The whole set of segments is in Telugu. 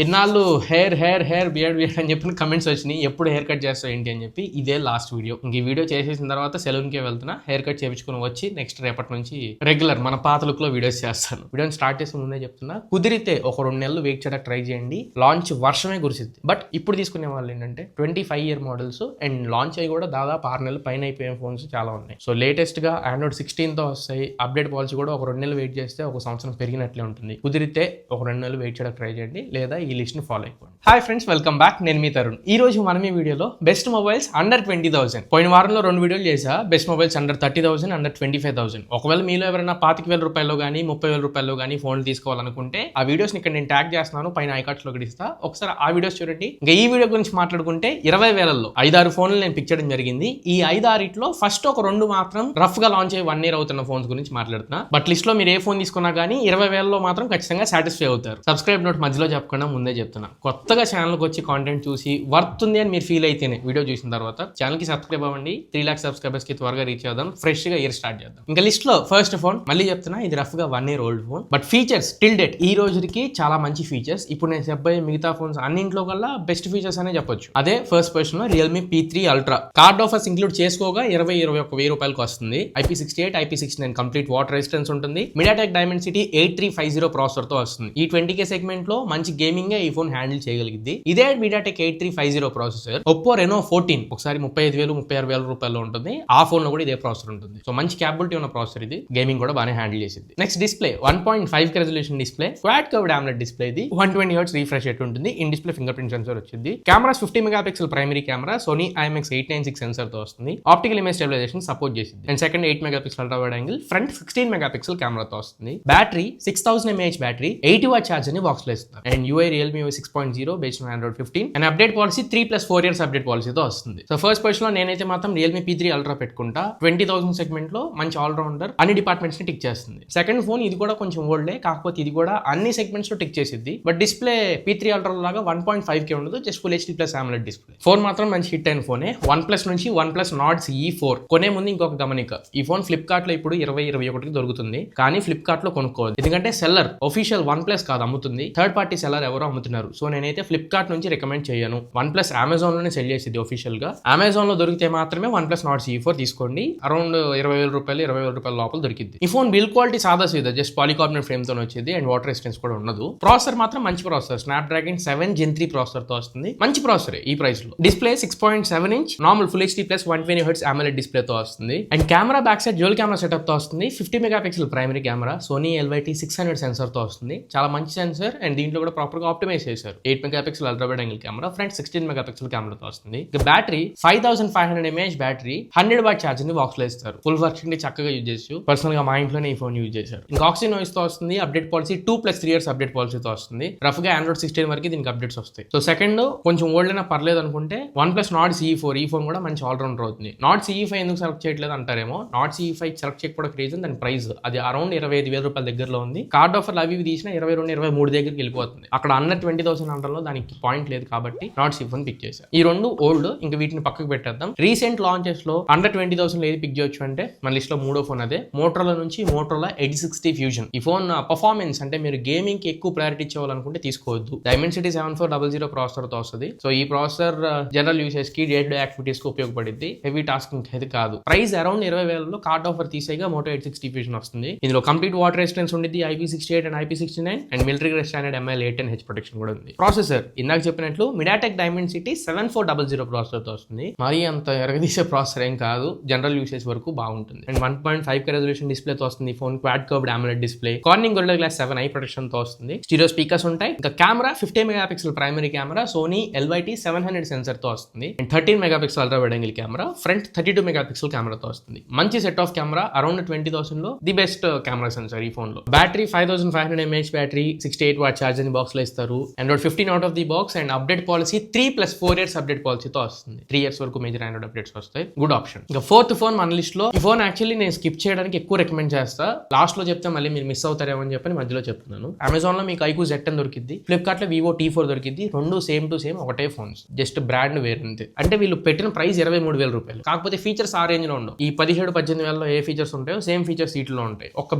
ఇన్నాళ్ళు హెయిర్ బియర్డ్ అని చెప్పిన కమెంట్స్ వచ్చినాయి. ఎప్పుడు హెయిర్ కట్ చేస్తావు ఏంటి అని చెప్పి. ఇదే లాస్ట్ వీడియో. ఇంక ఈ వీడియో చేసేసిన తర్వాత సెలూన్కే వెళ్తున్నా. హెయిర్ కట్ చేయించుకుని వచ్చి నెక్స్ట్ రేపటి నుంచి రెగ్యులర్ మన పాత లుక్ లో వీడియోస్ చేస్తాను. వీడియోని స్టార్ట్ చేసే ముందే చెప్తున్నా, కుదిరితే ఒక 2 నెలలు వెయిట్ చేయడానికి ట్రై చేయండి. లాంచ్ వర్షమే కురిసిద్ది. బట్ ఇప్పుడు తీసుకునే వాళ్ళు ఏంటంటే 25 year మోడల్స్ అండ్ లాంచ్ అయ్యి కూడా దాదాపు 6 నెలలు పైన అయిపోయిన ఫోన్స్ చాలా ఉన్నాయి. సో లేటెస్ట్ గా Android 16 తో వస్తాయి. అప్డేట్ పాలసీ కూడా ఒక 2 నెలలు వెయిట్ చేస్తే ఒక సంవత్సరం పెరిగినట్లే ఉంటుంది. కుదిరితే ఒక 2 నెలలు వెయిట్ చేయడానికి ట్రై చేయండి, లేదా ఈ లిస్ట్ ని ఫాలో అయిపోండి. Hi friends, welcome back. నేను మీ తరుణ్. ఈ రోజు మనం ఈ వీడియోలో బెస్ట్ మొబైల్స్ అండర్ 20,000. పోయిన వారంలో 2 వీడియోలు చేసా. Best mobiles under 30,000, under 25,000. ఒకవేళ మీలో ఎవరైనా 25,000 రూపాయల్లో కానీ 30,000 రూపాయల్లో కానీ ఫోన్లు తీసుకోవాలనుకుంటే ఆ వీడియోస్ ఇక్కడ నేను ట్యాగ్ చేస్తున్నాను, పైన ఐకార్డ్స్ లో ఇస్తా. ఒకసారి ఆ వీడియోస్ చూడండి. ఇంకా ఈ వీడియో గురించి మాట్లాడుకుంటే 20,000లో 5-6 ఫోన్లు నేను పిక్ చేయడం జరిగింది. ఈ 5-6లో ఫస్ట్ ఒక 2 మాత్రం రఫ్ గా లాంచ్ అయ్యి 1 year అవుతున్న ఫోన్స్ గురించి మాట్లాడుతున్నా. బట్ లిస్ట్ లో మీరు ఏ ఫోన్ తీసుకున్నా కానీ 20,000లో మాత్రం ఖచ్చితంగా సాటిస్ఫై అవుతారు. సబ్స్క్రైబ్ నోట్ మధ్యలో చెప్పకుండా ముందే చెప్తున్నా. కొత్తగా ఛానల్కి వచ్చి కాంటెంట్ చూసి వర్త్ ఉంది అని మీరు ఫీల్ అయితేనే వీడియో చూసిన తర్వాత ఛానల్ కి సబ్స్క్రైబ్ అవ్వండి. 3 lakhs సబ్స్క్రైబర్స్ కి త్వరగా రీచ్ అవుదాం. ఫ్రెష్ గా ఇయర్ స్టార్ట్ చేద్దాం. ఇంకా లిస్ట్ లో ఫస్ట్ ఫోన్ మళ్ళీ చెప్తున్నా, ఇది రఫ్ గా 1 year old phone. But features till date ఈ రోజుకి చాలా మంచి ఫీచర్స్. ఇప్పుడు నేను చెప్పబోయే మిగతా ఫోన్స్ అన్నింట్లో కల్లా బెస్ట్ ఫీచర్స్ అనే చెప్పొచ్చు. అదే ఫస్ట్ పొజిషన్ లో Realme P3 Ultra. Card offers include చేసుకోగా 21,000 రూపాయలకు వస్తుంది. IP68, IP69 complete water resistance ఉంటుంది. MediaTek Dimensity 8350 ప్రాసెసర్ తో వస్తుంది. ఈ 20K సెగ్మెంట్ లో మంచి గేమింగ్ ఈ ఫోన్ హ్యాండిల్ చేయగలిగింది. ఇదే MediaTek 8350 ప్రాసెసర్ Oppo Reno 14 ఒకసారి 35,000, 36,000 రూపాయల్లో ఉంటుంది. ఆ ఫోన్ లో కూడా ఇదే ప్రాసెసర్ ఉంటుంది. సో మంచి క్యాపబిలిటీ ఉన్న ప్రాసెసర్ ఇది. గేమింగ్ కూడా బాగానే హ్యాండిల్ చేసింది. Next display 1.5K resolution display, quad curved AMOLED display. ఇది 120 Hz రిఫ్రెష్ రేట్ ఉంటుంది. In display fingerprint sensor వచ్చింది. Cameras 50 megapixel primary camera, Sony IMX896 sensor తో వస్తుంది. ఆప్టికల్ ఇమేజ్ స్టెబిలైజేషన్ సపోర్ట్ చేసింది. And second 8 megapixel ultra wide angle, front 16 megapixel కెమెరాతో వస్తుంది. Battery 6000 mAh battery, 80 watt charger ని బాక్స్ లో ఇస్తారు. And UI Realme UI 6.0 based on Android 15. And update policy 3+4 years update పాలసీతో వస్తుంది. సో ఫస్ట్ పొజిషన్ లో నేనైతే మాత్రం Realme P3 Ultra పెట్టుకుంటా. 20,000 సెగ్మెంట్ లో మంచి ఆల్రౌండర్, అన్ని డిపార్ట్మెంట్స్ ని టిక్ చేస్తుంది. సెకండ్ ఫోన్ ఇది కూడా కొంచెం ఓల్డే, కాకపోతే ఇది కూడా అన్ని సెగ్మెంట్స్ లో టిక్ చేసిద్ది. బట్ డిస్ప్లే P3 Ultra లాగా 1.5K ఉండదు, just Full HD+ AMOLED display. Phone మాత్రం మంచి హిట్ అయిన ఫోనే. OnePlus నుంచి OnePlus Nord CE4 కొనే ముందు ఇంకొక గమనిక, ఈ ఫోన్ ఫ్లిప్కార్ట్ లో ఇప్పుడు 20-21కి దొరుకుతుంది. కానీ ఫ్లిప్కార్ట్ లో కొనుక్కోవాలి, ఎందుకంటే సెల్లర్ ఒఫీషియల్ OnePlus కాదు అమ్ముతుంది, థర్డ్ పార్టీ సెల్లర్ ఎవరో అమ్ముతున్నారు. సో నేనైతే ఫ్లిప్కార్ట్ నుంచి రికమెండ్ చేయను. OnePlus అమెజాన్ లోనే సెల్ చేసింది ఒఫీషియల్ గా. అమెజాన్ లో దొరికితే మాత్రమే OnePlus Nord CE4 తీసుకోండి. అరౌండ్ 20,000 రూపాయలు, 20,000 రూపాయల లోపల దొరికింది. ఈ ఫోన్ బిల్ క్వాలిటీ సాదా సీదా, జస్ట్ పాలికార్బోనేట్ ఫ్రేమ్ తో వచ్చేది. అండ్ వాటర్ రెసిస్టెన్స్ కూడా ఉండదు. ప్రాసెసర్ మాత్రం మంచి ప్రాసెసర్, Snapdragon 7 Gen 3 ప్రాసెసర్ తో వస్తుంది. మంచి ప్రాసెసర్ ఈ ప్రైస్ లో. Display 6.7 inch normal Full HD+ 120 Hz AMOLED display తో వస్తుంది. And camera back side dual camera setup తో వస్తుంది. 50 megapixel primary camera, Sony LYT600 sensor తో వస్తుంది. చాలా మంచి సెన్సార్. అండ్ దీంట్లో కూడా ప్రాపర్ గా ఆప్టిమైజ్ చేశారు. 8 megapixel ultra wide angle camera, front 16 megapixel కెమెరాతో వస్తుంది. ఇక battery 5500 mAh battery, 100 watt charger ని బాక్స్ లో ఇస్తారు. ఫుల్ వర్కింగ్ ని చక్కగా యూజ్ చేసి పర్సనల్ గా మా ఇంట్లోనే ఈ ఫోన్ యూజ్ చేశారు. ఇంకా ఆక్సిజన్ నాయిస్ తో వస్తుంది. అప్డేట్ పాలసీ 2+3 years అప్డేట్ పాలసీతో వస్తుంది. రఫ్ గా Android 16 వరకు దీనికి అప్డేట్స్ వస్తాయి. సో సెకండ్ కొంచెం ఓల్డ్ అయినా పర్లేదు అనుకుంటే OnePlus Nord CE4, ఈ ఫోన్ కూడా మంచి ఆల్రౌండర్ అవుతుంది. Nord CE5 ఎందుకు సెలెక్ట్ చేయట్లేదు అంటారేమో. Nord CE5 సెలెక్ట్ చేయకపోవడానికి రీజన్ దాని ప్రైస్. అది అరౌండ్ 25,000 రూపాయల దగ్గరలో ఉంది. కార్డ్ ఆఫర్లు అవి తీసినా 22-23 దగ్గరికి వెళ్ళిపోతుంది. అక్కడ అండర్ 20,000 అండర్లో దానికి పాయింట్ లేదు కాబట్టి Nord CE4 పిక్ చేశారు. ఈ 2 ఓల్డ్, ఇంకా వీటిని పక్కకు పెట్టేద్దాం. రీసెంట్ లాంచెస్ లో అండర్ 20,000 ఏది పిక్ చేయొచ్చు అంటే మన లిస్ట్ లో 3వ ఫోన్ అదే, Motorola నుంచి Motorola Edge 60 Fusion. ఈ ఫోన్ పర్ఫార్మెన్స్ అంటే మీరు గేమింగ్ కి ఎక్కువ ప్రయారిటీ ఇచ్చేవాలనుకుంటే తీసుకోవద్దు. Dimensity 7400 ప్రాసెసర్ తో వస్తుంది. సో ఈ ప్రాసెసర్ జనరల్ యూసేజ్ కి, డే టు డే యాక్టివిటీస్ కి ఉపయోగపడింది. హెవీ టాస్కింగ్ అయితే కాదు. ప్రైస్ అరౌండ్ 20,000లో కార్డ్ ఆఫర్ తీసేగా Moto Edge 60 Fusion వస్తుంది. ఇందులో కంప్లీట్ వాటర్ రెసిస్టెన్స్ ఉంటుంది. IP68 and IP69 and military grade standard ML810H protection కూడా ఉంది. ప్రాసెసర్ ఇందాక చెప్పినట్లు MediaTek Dimensity 7400 ప్రాసెసర్ తో వస్తుంది. మరీ అంత ఎరగదీసే ప్రాసెసర్ ఏం కాదు, జనరల్ యూసేజ్ వరకు బాగుంటుంది. అండ్ 1.5K రెజల్యూషన్ డిస్ప్లే తో వస్తుంది. Phone quad curved AMOLED display, Corning Gorilla Glass 7 I protection తో వస్తుంది. స్టీరియో స్పీకర్స్ ఉంటాయి. ఇంకా camera 50 megapixel primary camera, Sony LYT700 sensor తో వస్తుంది. And 13 megapixel ultra wide angle camera, front 32 megapixel కెమెరాతో వస్తుంది. మంచి సెట్ ఆఫ్ కెమెరా, అరౌండ్ 20,000 లో ది బెస్ట్ కెమెరా సెన్సార్ ఈ ఫోన్ లో. Battery 5500 mAh battery, 68 watt charger ని బాక్స్ లో ఇస్తారు. Android 15 out of the box. And update policy 3+4 years update పాలసీతో వస్తుంది. 3 years వరకు మేజర్ Android అప్డేట్స్ వస్తాయి. Good option. ఇంకా 4th ఫోన్ మన లిస్ట్ లో. ఈ ఫోన్ యాక్చువల్లీ నేను స్కిప్ చేయడానికి ఎక్కువ రికమెండ్ చేస్తా. లాస్ట్ లో చెప్తే మళ్ళీ మీరు మిస్ అవుతారేమో అని చెప్పి మధ్యలో చెప్తున్నాను. అమెజాన్ లో మీకు iQOO Z10 దొరికింది. ఫ్లిప్కార్ట్ లో Vivo T4 దొరికింది. 2 సేమ్ టు సేమ్ ఒకటే ఫోన్స్, జస్ట్ బ్రాండ్ వేరు అంతే. అంటే వీళ్ళు పెట్టిన ప్రైస్ 23,000 రూపాయలు, కాకపోతే ఫీచర్స్ ఆ రేంజ్ లో ఉండవు. ఈ 17-18,000లో ఏ ఫీచర్స్ ఉంటాయో సేమ్ ఫీచర్స్ వీటిలో ఉంటాయి. ఒక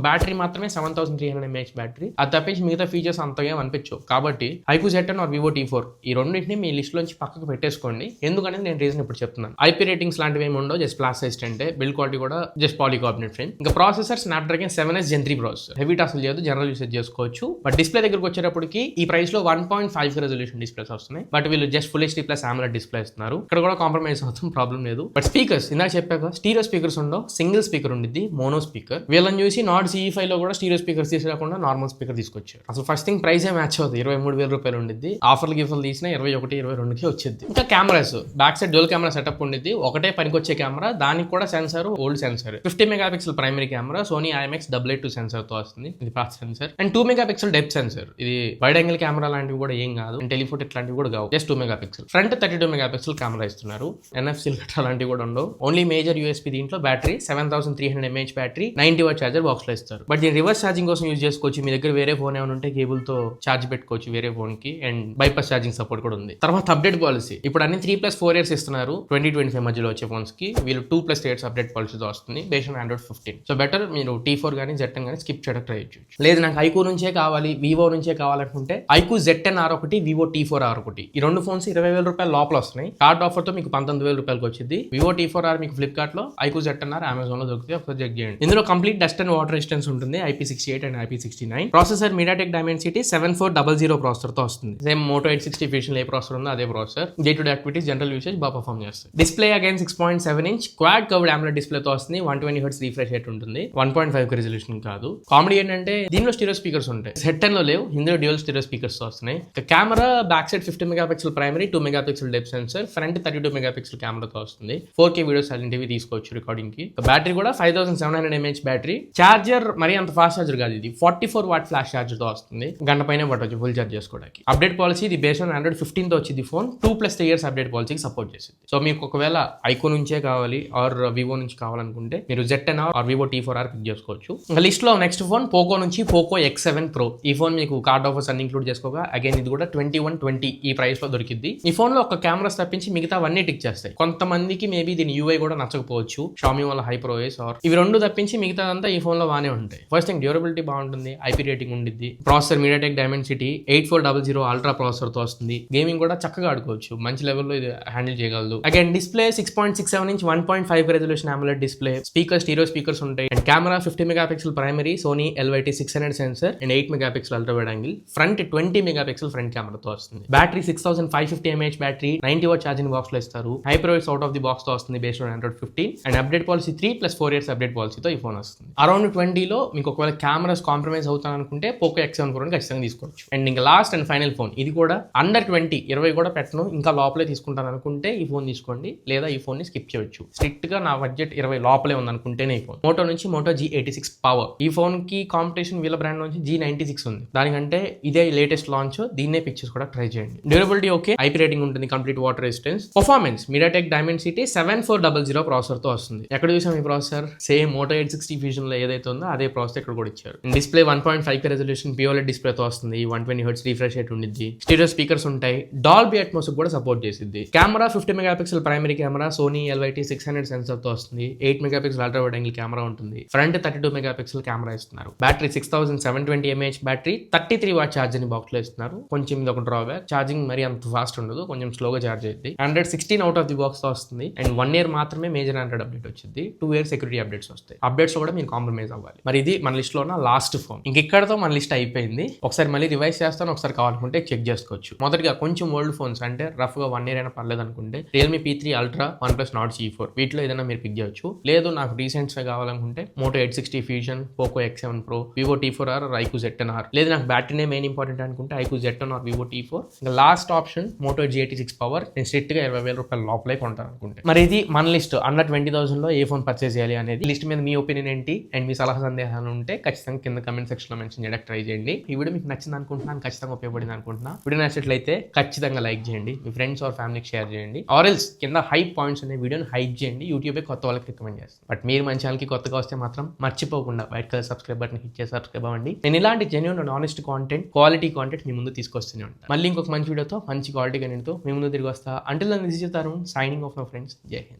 బ్యాటరీ మాత్రమే 7300 mAh బ్యాటరీ, అది తప్పించి మిగతా ఫీచర్స్ అంతగా అనిపించవు. కాబట్టి కాబట్టి IQ Z10 are Vivo T4 ఈ రెండింటిని మీ లిస్ట్ లోంచి పక్కకు పెట్టేసుకోండి. ఎందుకనేది నేను రీజన్ ఇప్పుడు చెప్తున్నాను. IP రేటింగ్స్ లాంటివి ఏమి ఉండవు, just flash size 10 build quality కూడా జస్ట్ పాలీకార్బోనేట్ ఫ్రేమ్. ఇంకా processor Snapdragon 7S Gen 3 processor. Heavy task చేయదు, జనరల్ యూసేజ్ చేసుకోవచ్చు. బట్ డిస్ప్లే దగ్గరకు వచ్చేటప్పటికి ఈ ప్రైస్ లో 1.5 రెజల్యూషన్ డిస్ప్లేస్ వస్తున్నాయి. బట్ వీళ్ళు just full HD plus AMOLED display ఇస్తున్నారు. ఇక్కడ కూడా కాంప్రమైజ్ అవుతాం, ప్రాబ్లం లేదు. బట్ స్పీకర్స్ ఇందాక చెప్పాక స్టీరియో స్పీకర్స్ ఉండవు, సింగిల్ స్పీకర్ ఉండిద్ది, మోనో స్పీకర్. వీళ్ళని చూసి నాట్ CE5 లో కూడా స్టీరియో స్పీకర్స్ తీసుకురాకుండా నార్మల్ స్పీకర్ తీసుకొచ్చారు. అసలు ఫస్ట్ థింగ్ ప్రైస్ మ్యాచ్ అవుతుంది, 23,000 రూపాయలు ఉండిద్ది. ఆఫర్లు గిఫర్లు తీసినా 21-22కి వచ్చింది. ఇంకా cameras back side dual camera setup ఉండిద్ది. ఒకటే పనికొచ్చే కెమెరా, దానికి కూడా sensor old sensor. 50 megapixel primary camera, Sony IMX882 sensor తో వస్తుంది, ఇది fast sensor. And 2 megapixel depth sensor. ఇది వైడ్ యాంగిల్ కెమెరా లాంటివి కూడా ఏం కాదు, టెలిఫోటో ఇట్లాంటివి కూడా కావు, just 2 megapixel. Front 32 megapixel camera ఇస్తున్నారు. NFC అలాంటివి కూడా ఉండవు. ఓన్లీ మేజర్ USB దీంట్లో battery 7300 mAh battery, 90 what charger box లో ఇస్తారు. బట్ దీని రివర్స్ ఛార్జింగ్ కోసం యూజ్ చేసుకోవచ్చు. మీ దగ్గర వేరే ఫోన్ ఏమైనా ఉంటే కేబుల్ తో ఛార్జ్ పెట్టుకోవచ్చు వేరే ఫోన్ కి. అండ్ బైపాస్ ఛార్జింగ్ సపోర్ట్ కూడా ఉంది. తర్వాత అప్డేట్ పాలసీ ఇప్పుడు అన్ని 3+4 years ఇస్తున్నారు. 2025 మధ్యలో వచ్చే ఫోన్స్ కి వీళ్ళు 2+ years అప్డేట్ పాలసీతో వస్తుంది based on Android 15. So better మీరు T4 కానీ Z10 కానీ స్కిప్ చేయడం ట్రై చేయొచ్చు. లేదు నాకు ఐక్యూ నుంచే కావాలి, వివో నుంచే కావాలనుకుంటే ఐక్యూ Z10R ఒకటి, వివో T4R ఒకటి. ఈ రెండు ఫోన్స్ 20,000 రూపాయల లోపల వస్తున్నాయి. కార్డ్ ఆఫర్ తో మీకు 19,000 రూపాయలకి వచ్చింది. వివో T4R మీకు ఫ్లిప్కార్ట్ లో, ఐక్యూ Z10R అమెజాన్ లో దొరుకుతాయి. ఒకసారి చెక్ చేయండి. ఇందులో complete dust and water resistance ఉంటుంది, IP68 and IP69. Processor MediaTek Dimensity 7400 processor తో వస్తుంది. సేమ్ Moto 860 Fusion ఏ ప్రాసెసర్ ఉందో అదే processor. Day to day activities, general usage బాగా పర్ఫామ్ చేస్తుంది. Display again 6.7 inch quad curved AMOLED display తో వస్తుంది. 120 Hz రిఫ్రెష్ రేట్ ఉంటుంది. 1.5 రెజల్యూషన్ కాదు. కామెడీ ఏంటంటే దీనిలో స్టీరియో స్పీకర్స్ ఉంటాయి, Z10 లో లేవు. ఇందులో డ్యూయల్ స్టీరియో స్పీకర్స్ తో వస్తున్నాయి. Camera back side 50 megapixel primary, 2 megapixel depth sensor, front 32 megapixel కెమెరాతో వస్తుంది. 4K వీడియోస్ అలాంటివి తీసుకోవచ్చు రికార్డింగ్ కి. బ్యాటరీ కూడా 5700 mAh బ్యాటరీ. చార్జర్ మరి అంత ఫాస్ట్ చార్జర్ కాదు, ఇది 44 వాట్ ఫ్లాష్ చార్జర్ తో వస్తుంది. గంట పైన పట్టవచ్చు ఫుల్ చార్జ్ చేసుకోవడానికి. అప్డేట్ పాలసీ ఇది బేస్డ్ ఆన్ Android 15 తో వచ్చింది ఫోన్. 2+ years అప్డేట్ పాలసీకి సపోర్ట్ చేసింది. సో మీకు ఒకవేళ ఐక్యూ నుంచే కావాలి ఆర్ వివో నుంచి కావాలనుకుంటే మీరు Z10 are Vivo T4R pick చేసుకోవచ్చు. ఇంకా లిస్ట్ లో నెక్స్ట్ ఫోన్ పోకో నుంచి పోకో X7 Pro. ఈ ఫోన్ మీకు కార్డ్ ఆఫర్స్ అన్ని ఇంక్లూడ్ చేసుకోగా అగైన్ ఇది కూడా 2120 ఈ ప్రైస్ లో దొరికింది. ఈ ఫోన్ లో ఒక కెమెరాస్ తప్పించి మిగతా అవన్నీ టిక్ చేస్తాయి. కొంతమందికి మేబీ దీని UI కూడా నచ్చకపోవచ్చు, Xiaomi వాళ్ళ HyperOS ఆర్ ఇవి రెండు తప్పించి మిగతాదంతా ఈ ఫోన్ లో బాగానే ఉంటాయి. ఫస్ట్ థింగ్ డ్యూరబిలిటీ బాగుంటుంది, IP రేటింగ్ ఉండిద్ది. Processor MediaTek Dimensity 8400 ultra processor తో వస్తుంది. గేమింగ్ కూడా చక్కగా ఆడుకోవచ్చు, మంచి లెవెల్లో ఇది హ్యాండిల్ చేయగలదు. Again display 6.67 inch 1.5 resolution AMOLED display. Speaker stereo speakers ఉంటాయి. And camera 50 megapixel primary, Sony LYT600 sensor and 8 megapixel ultra wide angle. Front 20 megapixel front కెమెరాతో వస్తుంది. Battery 6550 mAh battery, 90 watt charging box లో ఇస్తారు. HyperOS out of the box తో వస్తుంది based on Android 15. And update policy 3+4 years update పాలసీతో ఈ ఫోన్ వస్తుంది. అరౌండ్ 20 లో మీకు ఒకవేళ కెమెరాస్ కాంప్రమైజ్ అవుతాను అనుకుంటే పోకో X7 Pro ఖచ్చితంగా తీసుకోవచ్చు. అండ్ ఇంకా లాస్ట్ అండ్ ఫైనల్ ఫోన్ ఇది కూడా అండర్ 20 కూడా పెట్టను, ఇంకా లోపలే తీసుకుంటాను అనుకుంటే ఈ ఫోన్ తీసుకోండి, లేదా ఈ ఫోన్ ని స్కిప్ చేయొచ్చు. స్ట్రిక్ట్ గా నా బడ్జెట్ 20 లోపలే ఉందనుకుంటేనే ఈ ఫోన్. మోటో నుంచి మోటో G86 పవర్. ఈ ఫోన్ కి కాంపిటీషన్ వీళ్ళ బ్రాండ్ నుంచి G96 ఉంది. దానికంటే ఇదే లేటెస్ట్ లాంచ్, దీన్నే పిక్చర్స్ కూడా ట్రై చేయండి. డ్యూరబిలిటీ ఓకే, IP రేటింగ్ ఉంటుంది, complete water resistance. Performance MediaTek Dimensity 7400 processor తో వస్తుంది. ఎక్కడ చూసాం ఈ ప్రాసెసర్? సేమ్ Moto 860 Fusion లో ఏదైతే ఉందో అదే ప్రాసెసర్ ఇక్కడ కూడా ఇచ్చారు. Display 1.5K resolution POLED display తో వస్తుంది. 120 Hz రిఫ్రెష్ రేట్ ఉండిద్ది. స్టీరియో స్పీకర్స్ ఉంటాయి. డాల్బీ అట్మోస్ కూడా సపోర్ట్ చేసిద్ది. Camera 50 megapixel primary camera, Sony LYT600 sensor తో వస్తుంది. 8 megapixel ultra wide angle camera ఉంటుంది. ఫ్రంట్ 32 మెగాపిక్సెల్ కెమెరా ఇస్తున్నారు. Battery 6720 mAh battery, 33 watt charging box లో ఇస్తున్నారు. కొంచెం ఇది ఒక డ్రాబ్యాక్, ఛార్జింగ్ మరి అంత ఫాస్ట్ ఉండదు, కొంచెం స్లోగా ఛార్జ్ అయ్యింది. Android 16 out of the box తో వస్తుంది. అండ్ 1 year మాత్రమే మేజర్ Android అప్డేట్ వచ్చింది. 2 years సెక్యూరిటీ అప్డేట్స్ వస్తాయి. అప్డేట్స్ లో కూడా మీరు కాంప్రమైజ్ అవ్వాలి. మరి ఇది మన లిస్ట్ లో ఉన్న లాస్ట్ ఫోన్. ఇంకెక్కడతో మన లిస్ట్ అయిపోయింది. ఒకసారి మళ్ళీ రివైజ్ చేస్తాను, ఒకసారి కావాలనుకుంటే చెక్ చేసుకోవచ్చు. మొదటిగా కొంచెం ఓల్డ్ ఫోన్స్ అంటే రఫ్ గా 1 year అయినా పర్లేదు అనుకుంటే Realme P3 Ultra, OnePlus Nord C4 వీటిలో ఏదైనా మీరు పిక్ చేయొచ్చు. లేదు నాకు రీసెంట్స్ కావాలనుకుంటే Moto 860 Fusion, Poco X7 Pro, Vivo T4R, iQOO Z10R. లేదు నాకు బ్యాటరీనే మెయిన్ ఇంపార్టెంట్ అనుకుంటే iQOO Z10 or Vivo T4. ఇంకా last option Moto G86 power. నేను స్ట్రిక్ట్ గా 20,000 రూపాయల లోపలే కొంటాను అనుకుంటే. మరి ఇది మన లిస్ట్. అండర్ 20,000 లో ఏ ఫోన్ పర్చేస్ చేయాలి అనేది. లిస్ట్ మీద మీ ఒపీనియన్ ఏంటి అండ్ మీ సలహా సందేహాలు ఉంటే ఖచ్చితంగా కింద కమెంట్ సెక్షన్ లో మెన్షన్ చేయడానికి ట్రై చేయండి. ఈ వీడియో మీకు నచ్చింది అనుకుంటున్నాను, ఖచ్చితంగా ఉపయోగపడింది అనుకుంటున్నా. వీడియో నచ్చినట్లయితే ఖచ్చితంగా లైక్ చేయండి, మీ ఫ్రెండ్స్ ఆర్ ఫ్యామిలీకి షేర్ చేయండి. ఆర్ ఎల్స్ కింద హైప్ పాయింట్స్ అనే వీడియోని హైప్ చేయండి, యూట్యూబ్ కొత్త వాళ్ళకి రికమెండ్ చేస్తాను. బట్ మీరు మన ఛానల్కి కొత్తగా వస్తే మాత్రం మర్చిపోకుండా white colour subscribe button hit చేసి సబ్స్క్రైబ్ అవ్వండి. నేను ఇలాంటి genuine and honest content, quality content మీ ముందు తీసుకొస్తూనే ఉంటాను. మళ్ళీ ఇంకొక మంచి వీడియోతో, మంచి క్వాలిటీ కంటెంట్తో మీ ముందు తిరిగి వస్తా. Until then this is Tarun signing off my friends. జై హింద్.